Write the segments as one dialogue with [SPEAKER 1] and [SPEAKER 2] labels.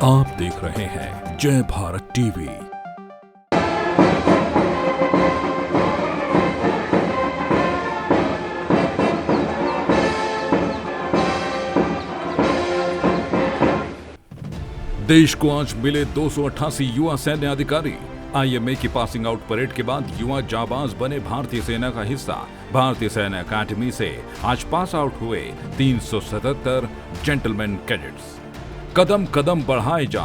[SPEAKER 1] आप देख रहे हैं जय भारत टीवी। देश को आज मिले 288 युवा सैन्य अधिकारी। आईएमए की पासिंग आउट परेड के बाद युवा जाबाज बने भारतीय सेना का हिस्सा। भारतीय सेना अकादमी से आज पास आउट हुए 377 जेंटलमैन कैडेट्स। कदम कदम बढ़ाए जा,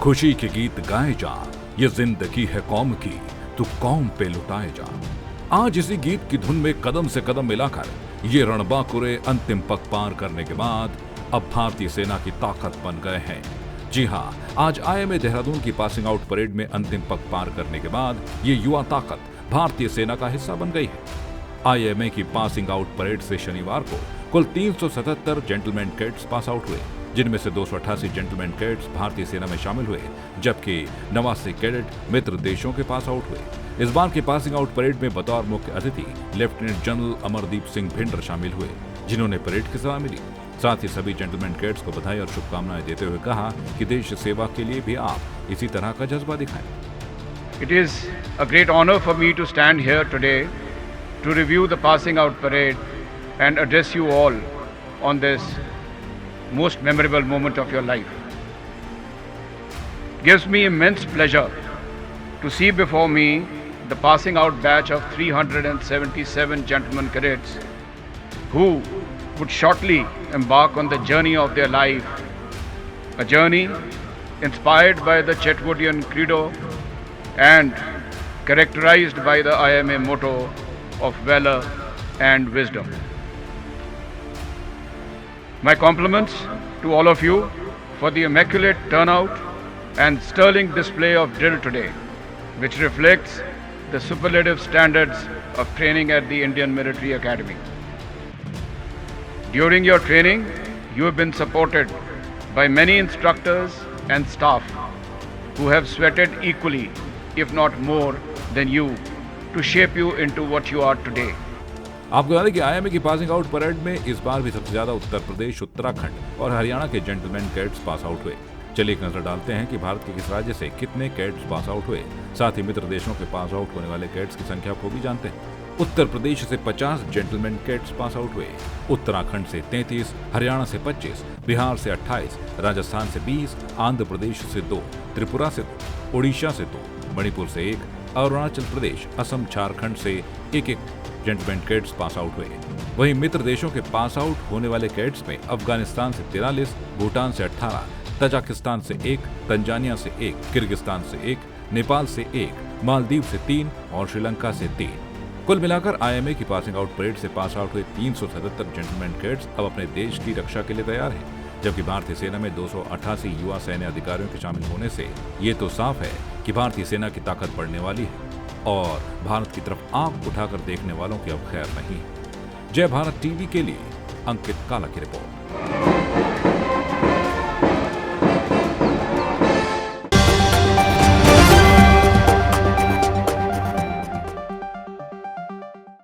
[SPEAKER 1] खुशी के गीत गाए जा, ये जिंदगी है कौम की, तू कौम पे लुटाए जा। आज इसी गीत की धुन में कदम से कदम मिलाकर ये रणबांकुरे अंतिम पग पार करने के बाद अब भारतीय सेना की ताकत बन गए हैं। जी हाँ, आज आईएमए देहरादून की पासिंग आउट परेड में अंतिम पग पार करने के बाद ये युवा ताकत भारतीय सेना का हिस्सा बन गई है। आईएमए की पासिंग आउट परेड से शनिवार को कुल 377 जेंटलमैन कैडेट्स पास आउट हुए, जिनमें से 288 जेंटलमैन कैडेट्स भारतीय सेना में शामिल हुए, जबकि 89 कैडेट मित्र देशों के पास आउट हुए। इस बार की पासिंग आउट परेड में बतौर मुख्य अतिथि लेफ्टिनेंट जनरल अमरदीप सिंह भिंडर शामिल हुए, जिन्होंने परेड की सलामी ली। साथ ही सभी जेंटलमैन कैडेट्स को बधाई और शुभकामनाएं देते हुए कहा कि देश सेवा के लिए भी आप इसी तरह का जज्बा दिखाएं।
[SPEAKER 2] It is a great honor for me to stand here today to review the passing out parade and address you all on this most memorable moment of your life. It gives me immense pleasure to see before me the passing out batch of 377 gentlemen cadets who would shortly embark on the journey of their life, a journey inspired by the Chetwoodian credo and characterized by the IMA motto of valor and wisdom. My compliments to all of you for the immaculate turnout and sterling display of drill today, which reflects the superlative standards of training at the Indian Military Academy. During your training, you have been supported by many instructors and staff who have sweated equally, if not more, than you to shape you into what you are today.
[SPEAKER 1] आपको बता दें कि IMA की passing out parade में इस बार भी सबसे ज्यादा उत्तर प्रदेश, उत्तराखंड और हरियाणा के जेंटलमैन कैडेट्स पास आउट हुए। चलिए एक नजर डालते हैं कि भारत के किस राज्य से कितने कैडेट्स पास आउट हुए। साथ ही मित्र देशों के पास आउट होने वाले कैडेट्स की संख्या को भी जानते हैं। उत्तर प्रदेश से 50 जेंटलमैन कैडेट्स पास आउट हुए, उत्तराखंड से 33, हरियाणा से 25, बिहार से 28, राजस्थान से 20, आंध्र प्रदेश से 2, त्रिपुरा से 2, ओडिशा से 2, मणिपुर से 1, अरुणाचल प्रदेश, असम, झारखंड से एक जेंटलमैन कैडेट्स पास आउट हुए। वहीं मित्र देशों के पास आउट होने वाले कैडेट्स में अफगानिस्तान से 43, भूटान से 18, तजाकिस्तान से 1, तंजानिया से 1, किर्गिस्तान से 1, नेपाल से 1, मालदीव से 3 और श्रीलंका से 3। कुल मिलाकर आईएमए की पासिंग आउट परेड से पास आउट हुए 377 जेंटलमैन कैडेट्स अब अपने देश की रक्षा के लिए तैयार हैं, जबकि भारतीय सेना में 288 युवा सैन्य अधिकारियों के शामिल होने से ये तो साफ है कि भारतीय सेना की ताकत बढ़ने वाली है और भारत की तरफ आंख उठाकर देखने वालों की अब खैर नहीं है। जय भारत टीवी के लिए अंकित काला की रिपोर्ट।